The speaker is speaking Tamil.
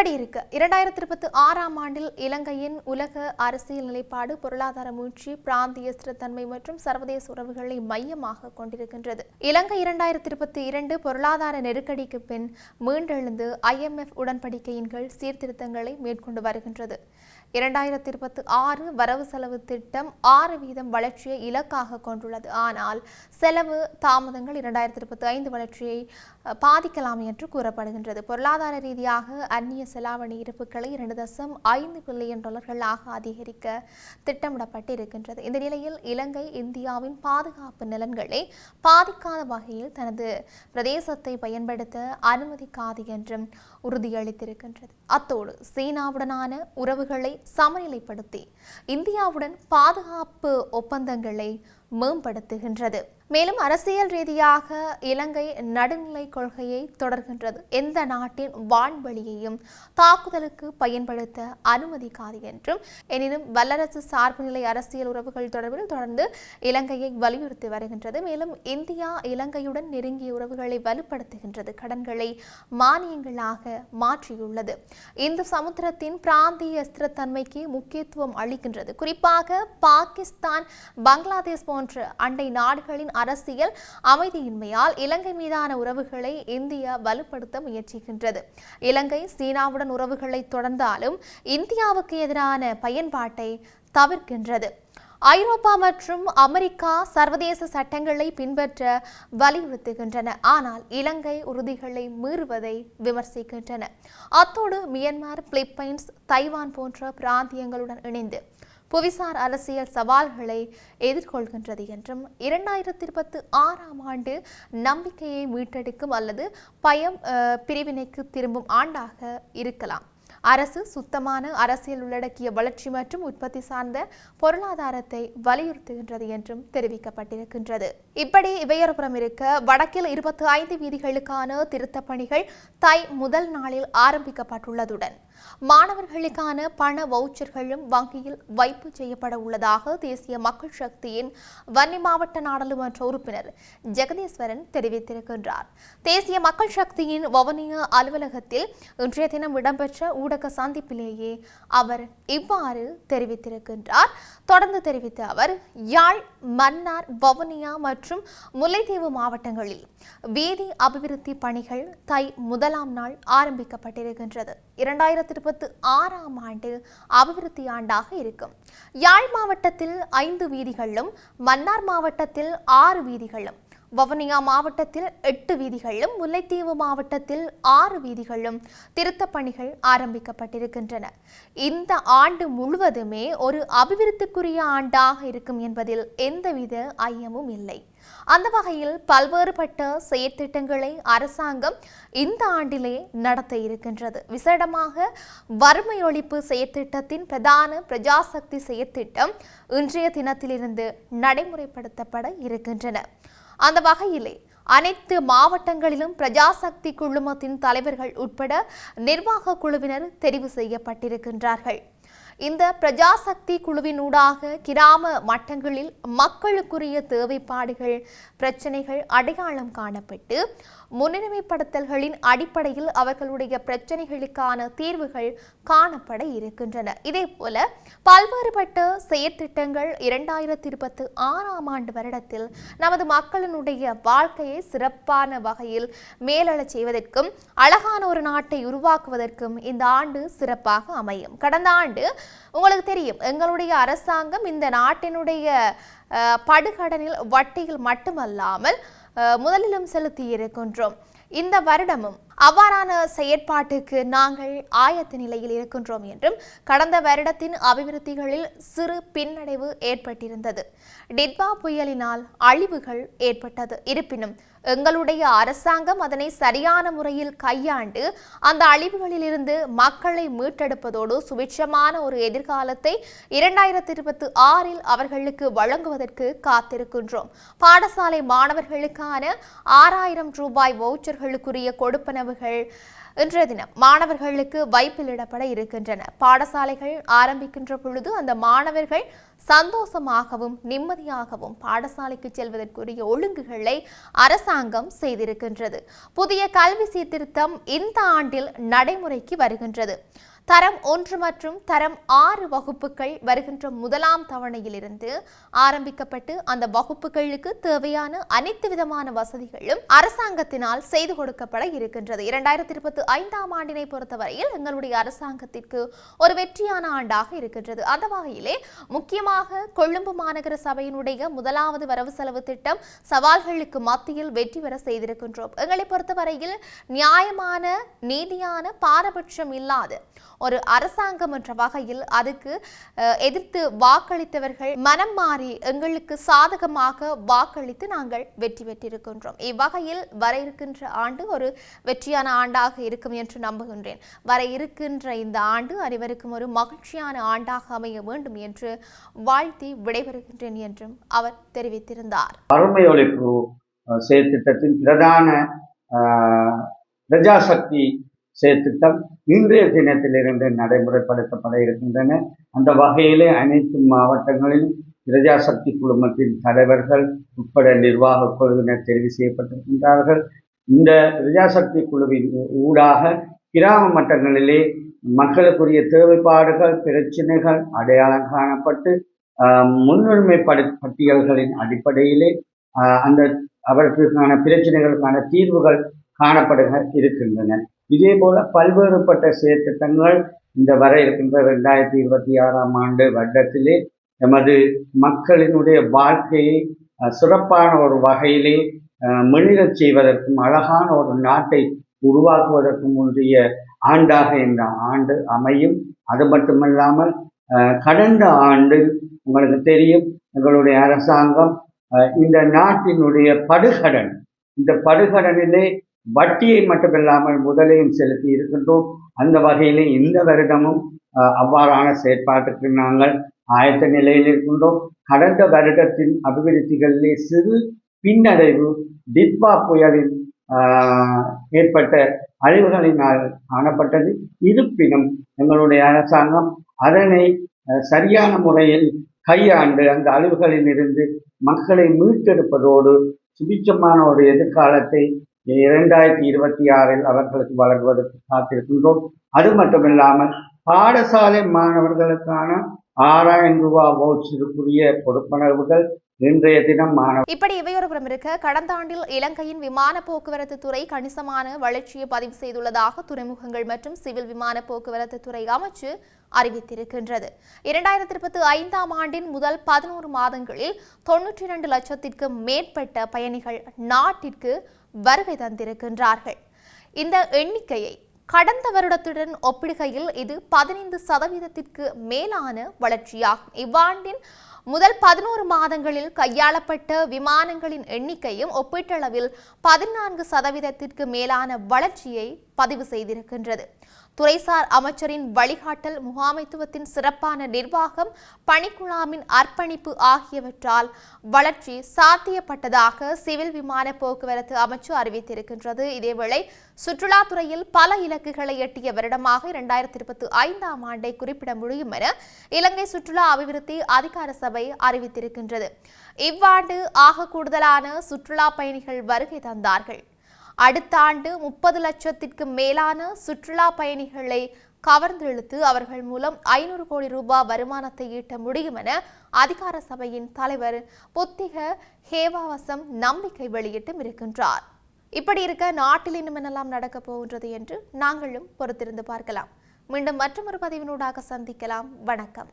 இப்படி இருக்கு 2026ஆம் ஆண்டில் இலங்கையின் உலக அரசியல் நிலைப்பாடு பொருளாதார மீட்சி பிராந்திய ஸ்திரத்தன்மை மற்றும் சர்வதேச உறவுகளை மையமாக கொண்டிருக்கின்றது. இலங்கை 2022 பொருளாதார நெருக்கடிக்கு பின் மீண்டெழுந்து IMF உடன்படிக்கையின் கீழ் சீர்திருத்தங்களை மேற்கொண்டு வருகின்றது. 2026 வரவு செலவு திட்டம் 6% வளர்ச்சியை இலக்காக கொண்டுள்ளது. ஆனால் செலவு தாமதங்கள் 2025 வளர்ச்சியை பாதிக்கலாம் என்று கூறப்படுகின்றது. பொருளாதார ரீதியாக அந்நிய செலாவணி இருப்புகளை 2.5 பில்லியன் டாலர்களாக அதிகரிக்க திட்டமிடப்பட்டிருக்கின்றது. இந்த நிலையில் இலங்கை இந்தியாவின் பாதுகாப்பு நலன்களை பாதிக்காத வகையில் தனது பிரதேசத்தை பயன்படுத்த அனுமதிக்காது என்றும் உறுதியளித்திருக்கின்றது. அத்தோடு சீனாவுடனான உறவுகளை சமநிலைப்படுத்தி இந்தியாவுடன் பாதுகாப்பு ஒப்பந்தங்களை மேம்படுத்துகின்றது. மேலும் அரசியல் ரீதியாக இலங்கை நடுநிலை கொள்கையை தொடர்கின்றது. எந்த நாட்டின் வான்வெளியையும் தாக்குதலுக்கு பயன்படுத்த அனுமதிக்காது என்றும் எனினும் வல்லரசு சார்புநிலை அரசியல் உறவுகள் தொடர்பில் தொடர்ந்து இலங்கையை வலியுறுத்தி வருகின்றது. மேலும் இந்தியா இலங்கையுடன் நெருங்கிய உறவுகளை வலுப்படுத்துகின்றது. கடன்களை மானியங்களாக மாற்றியுள்ளது. இந்த சமுத்திரத்தின் பிராந்திய ஸ்திரத்தன்மைக்கு முக்கியத்துவம் அளிக்கின்றது. குறிப்பாக பாகிஸ்தான், பங்களாதேஷ் போன்ற அண்டை நாடுகளின் அரசியல் அமைதியின்மையால் இலங்கை மீதான உறவுகளை இந்தியா வலுப்படுத்த முயற்சிக்கின்றது. இலங்கை சீனாவுடன் உறவுகளை தொடர்ந்தாலும் இந்தியாவுக்கு எதிரான பயன்பாட்டை தவிர்க்கின்றது. ஐரோப்பா மற்றும் அமெரிக்கா சர்வதேச சட்டங்களை பின்பற்ற வலியுறுத்துகின்றன. ஆனால் இலங்கை உறுதிகளை மீறுவதை விமர்சிக்கின்றன. அத்தோடு மியான்மர், பிலிப்பைன்ஸ், தைவான் போன்ற பிராந்தியங்களுடன் இணைந்து புவிசார் அரசியல் சவால்களை எதிர்கொள்கின்றது என்றும் 2026ஆம் ஆண்டு நம்பிக்கையை மீட்டெடுக்கும் அல்லது பிரிவினைக்கு திரும்பும் ஆண்டாக இருக்கலாம். அரசு சுத்தமான அரசியல் உள்ளடக்கிய வளர்ச்சி மற்றும் உற்பத்தி சார்ந்த பொருளாதாரத்தை வலியுறுத்துகின்றது என்றும் தெரிவிக்கப்பட்டிருக்கின்றது. இப்படி இவையொருபுறம் இருக்க, வடக்கில் 25 வீதிகளுக்கான திருத்தப் பணிகள் முதல் நாளில் ஆரம்பிக்கப்பட்டுள்ளதுடன் மாணவர்களுக்கான பண வவுச்சர்களும் வங்கியில் வைப்பு செய்யப்பட உள்ளதாக தேசிய மக்கள் சக்தியின் வன்னி மாவட்ட நாடாளுமன்ற உறுப்பினர் ஜெகதீஸ்வரன் தெரிவித்திருக்கின்றார். தேசிய மக்கள் சக்தியின் வவுனியா அலுவலகத்தில் இன்றைய தினம் இடம்பெற்ற ஊடக சந்திப்பிலேயே அவர் இவ்வாறு தெரிவித்திருக்கின்றார். தொடர்ந்து தெரிவித்த அவர், யாழ், மன்னார், வவுனியா மற்றும் முல்லைத்தீவு மாவட்டங்களில் வீதி அபிவிருத்தி பணிகள் முதலாம் நாள் ஆரம்பிக்கப்பட்டிருக்கின்றது. 2026ஆம் ஆண்டு அபிவிருத்தி ஆண்டாக இருக்கும். யாழ் மாவட்டத்தில் 5 வீதிகளும், மன்னார் மாவட்டத்தில் 6 வீதிகளும், வவுனியா மாவட்டத்தில் 8 வீதிகளும், முல்லைத்தீவு மாவட்டத்தில் 6 வீதிகளும் திருத்தப் பணிகள் ஆரம்பிக்கப்பட்டிருக்கின்றன. இந்த ஆண்டு முழுவதுமே ஒரு அபிவிருத்திக்குரிய ஆண்டாக இருக்கும் என்பதில் எந்தவித ஐயமும் இல்லை. அந்த வகையில் பல்வேறுபட்ட செயற்திட்டங்களை அரசாங்கம் இந்த ஆண்டிலே நடத்த இருக்கின்றது. விசேடமாக வறுமை ஒழிப்பு செயற்திட்டத்தின் பிரதான பிரஜாசக்தி செயற்திட்டம் இன்றைய தினத்திலிருந்து நடைமுறைப்படுத்தப்பட இருக்கின்றன. அந்த வகையிலே அனைத்து மாவட்டங்களிலும் பிரஜாசக்தி குழுமத்தின் தலைவர்கள் உட்பட நிர்வாக குழுவினர் தெரிவு செய்யப்பட்டிருக்கின்றார்கள். இந்த பிரஜாசக்தி குழுவினூடாக கிராம மட்டங்களில் மக்களுக்குரிய தேவைப்பாடுகள், பிரச்சனைகள் அடையாளம் காணப்பட்டு முன்னுரிமைப்படுத்தல்களின் அடிப்படையில் அவர்களுடைய பிரச்சனைகளுக்கான தீர்வுகள் காணப்பட இருக்கின்றன. இதேபோல பல்வேறுபட்ட செயற்திட்டங்கள் 2026ஆம் ஆண்டு வருடத்தில் நமது மக்களினுடைய வாழ்க்கையை சிறப்பான வகையில் மேலெழச் செய்வதற்கும் அழகான ஒரு நாட்டை உருவாக்குவதற்கும் இந்த ஆண்டு சிறப்பாக அமையும். கடந்த ஆண்டு உங்களுக்கு தெரியும், எங்களுடைய அரசாங்கம் இந்த நாட்டினுடைய படுகடனில் வட்டியில் மட்டுமல்லாமல் முதலிலும் செலுத்தி இருக்கின்றோம். இந்த வருடமும் அவ்வாறான செயற்பாட்டுக்கு நாங்கள் ஆயத்த நிலையில் இருக்கின்றோம் என்றும், கடந்த வருடத்தின் அபிவிருத்திகளில் சிறு பின்னடைவு ஏற்பட்டிருந்தது. டிட்வா புயலினால் அழிவுகள் ஏற்பட்டது. இருப்பினும் எங்களுடைய அரசாங்கம் அதனை சரியான முறையில் கையாண்டு அந்த அழிவுகளிலிருந்து மக்களை மீட்டெடுப்பதோடு சுபிட்சமான ஒரு எதிர்காலத்தை 2026இல் அவர்களுக்கு வழங்குவதற்கு காத்திருக்கின்றோம். பாடசாலை மாணவர்களுக்கான 6000 ரூபாய் வவுச்சர்களுக்குரிய கொடுப்பனவுகள் இன்றைய தினம் மாணவர்களுக்கு வைப்பிலிடப்பட இருக்கின்றன. பாடசாலைகள் ஆரம்பிக்கின்ற பொழுது அந்த மாணவர்கள் சந்தோஷமாகவும் நிம்மதியாகவும் பாடசாலைக்கு செல்வதற்குரிய ஒழுங்குகளை அரசாங்கம் செய்திருக்கின்றது. புதிய கல்வி சீர்திருத்தம் இந்த ஆண்டில் நடைமுறைக்கு வருகின்றது. தரம் 1 மற்றும் தரம் 6 வகுப்புகள் வருகின்ற முதலாம் தவணையிலிருந்து ஆரம்பிக்கப்பட்டு அந்த வகுப்புகளுக்கு தேவையான அனைத்து விதமான வசதிகளும் அரசாங்கத்தினால் செய்து கொடுக்கப்பட இருக்கின்றது. 2025ஆம் ஆண்டினை பொறுத்தவரையில் எங்களுடைய அரசாங்கத்திற்கு ஒரு வெற்றியான ஆண்டாக இருக்கின்றது. அந்த வகையிலே முக்கியமாக கொழும்பு மாநகர சபையினுடைய முதலாவது வரவு செலவு திட்டம் சவால்களுக்கு மத்தியில் வெற்றி பெற செய்திருக்கின்றோம். எங்களை பொறுத்தவரையில் நியாயமான நீதியான பாரபட்சம் இல்லாத ஒரு அரசாங்கம் என்ற வகையில் அதுக்கு எதிர்த்து வாக்களித்தவர்கள் மனம் மாறி எங்களுக்கு சாதகமாக வாக்களித்து நாங்கள் வெற்றி பெற்றிருக்கின்றோம். இவ்வகையில் வர இருக்கின்ற ஆண்டு ஒரு வெற்றியான ஆண்டாக இருக்கும் என்று நம்புகின்றேன். வர இருக்கின்ற இந்த ஆண்டு அனைவருக்கும் ஒரு மகிழ்ச்சியான ஆண்டாக அமைய வேண்டும் என்று வாழ்த்தி விடைபெறுகின்றேன் என்றும் அவர் தெரிவித்திருந்தார். வறுமை ஒழிப்பு செயற்திட்டத்தின் பிரதான பிரஜாசக்தி செயற்திட்டம் இன்றைய தினத்திலிருந்து நடைமுறைப்படுத்தப்பட இருக்கின்றன. அந்த வகையிலே அனைத்து மாவட்டங்களிலும் பிரஜாசக்தி குழுமத்தின் தலைவர்கள் உட்பட நிர்வாக குழுவினர் தெரிவு செய்யப்பட்டிருக்கின்றார்கள். இந்த பிரஜாசக்தி குழுவின் ஊடாக கிராம மட்டங்களிலே மக்களுக்குரிய தேவைப்பாடுகள் பிரச்சனைகள் அடையாளம் காணப்பட்டு முன்னுரிமை பட்டியல்களின் அடிப்படையிலே அந்த அவர்களுக்கான பிரச்சனைகளுக்கான தீர்வுகள் காணப்பட இருக்கின்றன. இதே போல பல்வேறுபட்ட செயற்திட்டங்கள் இந்த வர இருக்கின்ற 2026ஆம் ஆண்டு வருடத்திலே எமது மக்களினுடைய வாழ்க்கையை சிறப்பான ஒரு வகையிலே மெளிரச் செய்வதற்கும் அழகான ஒரு நாட்டை உருவாக்குவதற்கும் முந்தைய ஆண்டாக இந்த ஆண்டு அமையும். அது மட்டுமல்லாமல் கடந்த ஆண்டு உங்களுக்கு தெரியும், எங்களுடைய அரசாங்கம் இந்த நாட்டினுடைய படுகடன், இந்த படுகடனிலே வட்டியை மட்டுமில்லாமல் முதலையும் செலுத்தி இருக்கின்றோம். அந்த வகையிலே இந்த வருடமும் அவ்வாறான செயற்பாட்டுக்கு நாங்கள் ஆயத்த நிலையில் இருக்கின்றோம். கடந்த வருடத்தின் அபிவிருத்திகளிலே சிறு பின்னடைவு டிட்வா புயலில் ஏற்பட்ட அழிவுகளினால் காணப்பட்டது. இருப்பினும் எங்களுடைய அரசாங்கம் அதனை சரியான முறையில் கையாண்டு அந்த அழிவுகளில் இருந்து மக்களை மீட்டெடுப்பதோடு சுபிட்சமான ஒரு எதிர்காலத்தை 2026இல் அவர்களுக்கு வழங்குவதற்கு காத்திருக்கின்றோம். அது மட்டுமில்லாமல் பாடசாலை மாணவர்களுக்கான 6000 ரூபாய் வவுச்சருக்குரிய கொடுப்பனவுகள் இன்றைய தினம் இப்படி இவையொருபுறம் இருக்க, கடந்த ஆண்டில் இலங்கையின் விமான போக்குவரத்து துறை கணிசமான வளர்ச்சியை பதிவு செய்துள்ளதாக துறைமுகங்கள் மற்றும் சிவில் விமான போக்குவரத்து துறை அமைச்சு அறிவித்திருக்கின்றது. 2025ஆம் ஆண்டின் முதல் 11 மாதங்களில் 92 லட்சத்திற்கும் மேற்பட்ட பயணிகள் நாட்டிற்கு வருகை தந்திருக்கின்றார்கள். இந்த எண்ணிக்கையை கடந்த வருடத்துடன் ஒப்பிடுகையில் இது 15% மேலான வளர்ச்சியாகும். இவ்வாண்டின் முதல் 11 மாதங்களில் கையாளப்பட்ட விமானங்களின் எண்ணிக்கையும் ஒப்பீட்டளவில் 14% மேலான வளர்ச்சியை பதிவு செய்திருக்கின்றது. துறைசார் அமைச்சரின் வழிகாட்டல், முகாமைத்துவத்தின் சிறப்பான நிர்வாகம், பணிக்குழாமின் அர்ப்பணிப்பு ஆகியவற்றால் வளர்ச்சி சாத்தியப்பட்டதாக சிவில் விமான போக்குவரத்து அமைச்சு அறிவித்திருக்கின்றது. இதேவேளை சுற்றுலாத்துறையில் பல இலக்குகளை எட்டிய வருடமாக 2025ஆம் ஆண்டை குறிப்பிட முடியும் என இலங்கை சுற்றுலா அபிவிருத்தி அதிகார சபை அறிவித்திருக்கின்றது. இவ்வாண்டு ஆக கூடுதலான சுற்றுலா பயணிகள் வருகை தந்தார்கள். அடுத்த ஆண்டு 30 லட்சத்திற்கு மேலான சுற்றுலா பயணிகளை கவர்ந்தெழுத்து அவர்கள் மூலம் 500 கோடி ரூபாய் வருமானத்தை ஈட்ட முடியும் என அதிகார சபையின் தலைவர் புத்திக ஹேவாவசம் நம்பிக்கை வெளியிட்டும் இருக்கின்றார். இப்படி இருக்க நாட்டில் இன்னும் என்னெல்லாம் நடக்கப் போகின்றது என்று நாங்களும் பொறுத்திருந்து பார்க்கலாம். மீண்டும் மற்றொரு பதிவினூடாக சந்திக்கலாம். வணக்கம்.